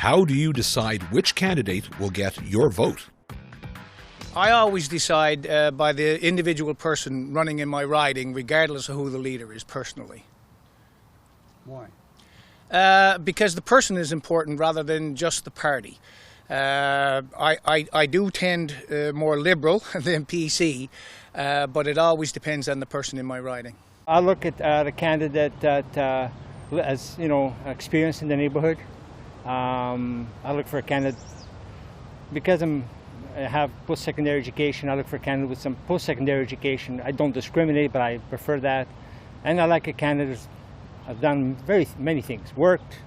how do you decide which candidate will get your vote? I always decide by the individual person running in my riding, regardless of who the leader is personally. Why? Because the person is important rather than just the party. I do tend more liberal than PC, but it always depends on the person in my riding. I look at the candidate that has, experience in the neighborhood. I look for a candidate because I have post-secondary education. I look for a candidate with some post-secondary education. I don't discriminate, but I prefer that. And I like a candidate who's done many things, worked,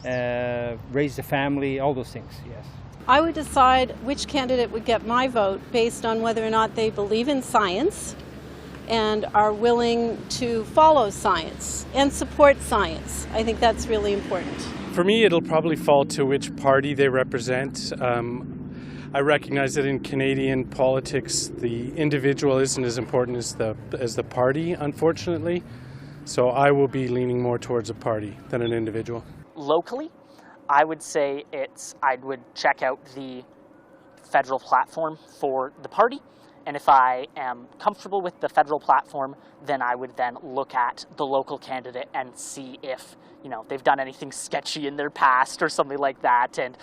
raised a family, all those things, yes. I would decide which candidate would get my vote based on whether or not they believe in science and are willing to follow science and support science. I think that's really important. For me, it'll probably fall to which party they represent. I recognize that in Canadian politics, the individual isn't as important as the party, unfortunately. So I will be leaning more towards a party than an individual. Locally, I would say I would check out the federal platform for the party. And if I am comfortable with the federal platform, then I would then look at the local candidate and see if, they've done anything sketchy in their past or something like that. And,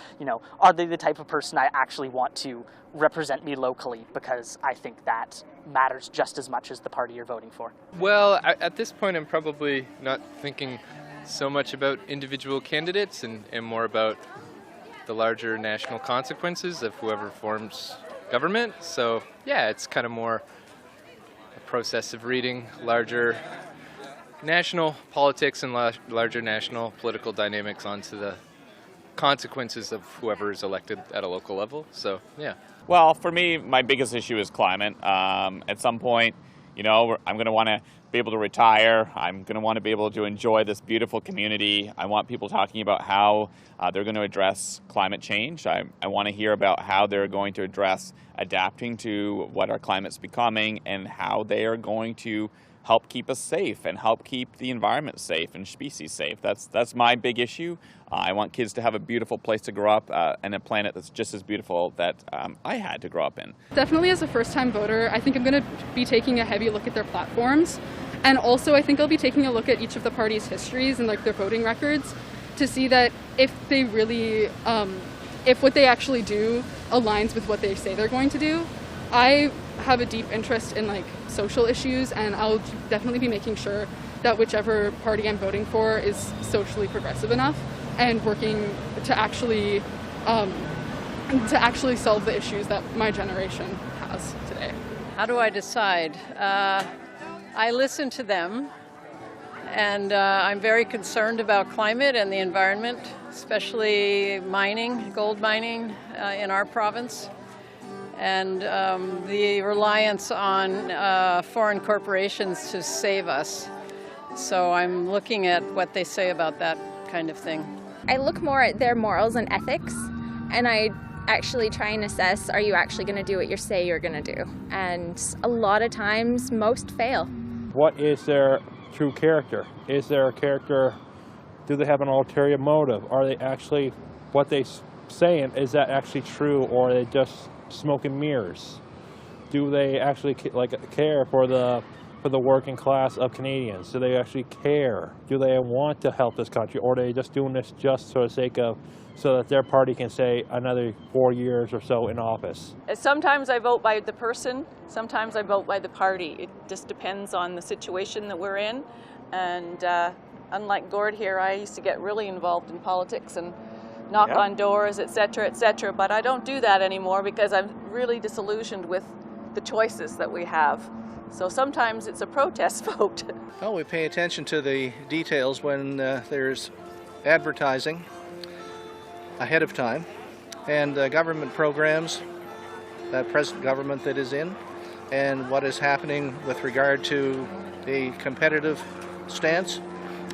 are they the type of person I actually want to represent me locally? Because I think that matters just as much as the party you're voting for. Well, at this point, I'm probably not thinking so much about individual candidates and more about the larger national consequences of whoever forms government. So yeah, it's kind of more a process of reading larger national politics and larger national political dynamics onto the consequences of whoever is elected at a local level. So yeah. Well, for me, my biggest issue is climate. At some point, I'm going to want to be able to retire. I'm going to want to be able to enjoy this beautiful community. I want people talking about how they're going to address climate change. I want to hear about how they're going to address adapting to what our climate's becoming and how they are going to help keep us safe and help keep the environment safe and species safe. That's my big issue. I want kids to have a beautiful place to grow up and a planet that's just as beautiful that I had to grow up in. Definitely as a first-time voter, I think I'm going to be taking a heavy look at their platforms. And also I think I'll be taking a look at each of the parties' histories and their voting records to see that if they really, if what they actually do aligns with what they say they're going to do. I have a deep interest in social issues, and I'll definitely be making sure that whichever party I'm voting for is socially progressive enough and working to actually solve the issues that my generation has today. How do I decide? I listen to them, and I'm very concerned about climate and the environment, especially mining, gold mining in our province, and the reliance on foreign corporations to save us. So I'm looking at what they say about that kind of thing. I look more at their morals and ethics, and I actually try and assess, are you actually going to do what you say you're going to do? And a lot of times, most fail. What is their true character? Is their character, do they have an ulterior motive? Are they actually, what they saying, is that actually true, or are they just smoke and mirrors? Do they actually care for the working class of Canadians? Do they actually care? Do they want to help this country, or are they just doing this just for the sake of, so that their party can say another 4 years or so in office? Sometimes I vote by the person, sometimes I vote by the party. It just depends on the situation that we're in. And unlike Gord here, I used to get really involved in politics and knock on doors, etc., etc. But I don't do that anymore because I'm really disillusioned with the choices that we have. So sometimes it's a protest vote. Well, we pay attention to the details when there's advertising ahead of time, and government programs, that present government that is in, and what is happening with regard to the competitive stance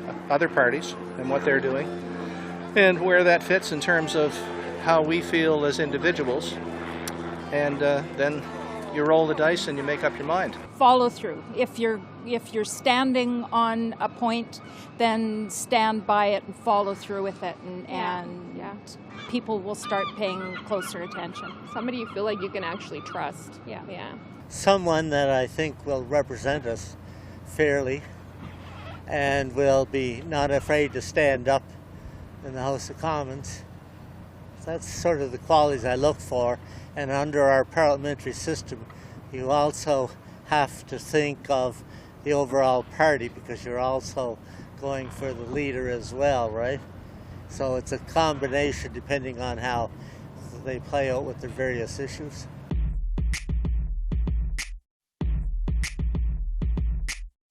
of other parties and what they're doing, and where that fits in terms of how we feel as individuals, and then you roll the dice and you make up your mind. Follow through. If you're if you're standing on a point, then stand by it and follow through with it, and people will start paying closer attention. Somebody you feel like you can actually trust. Yeah. Someone that I think will represent us fairly and will be not afraid to stand up in the House of Commons. That's sort of the qualities I look for. And under our parliamentary system, you also have to think of the overall party, because you're also going for the leader as well, right? So it's a combination depending on how they play out with their various issues.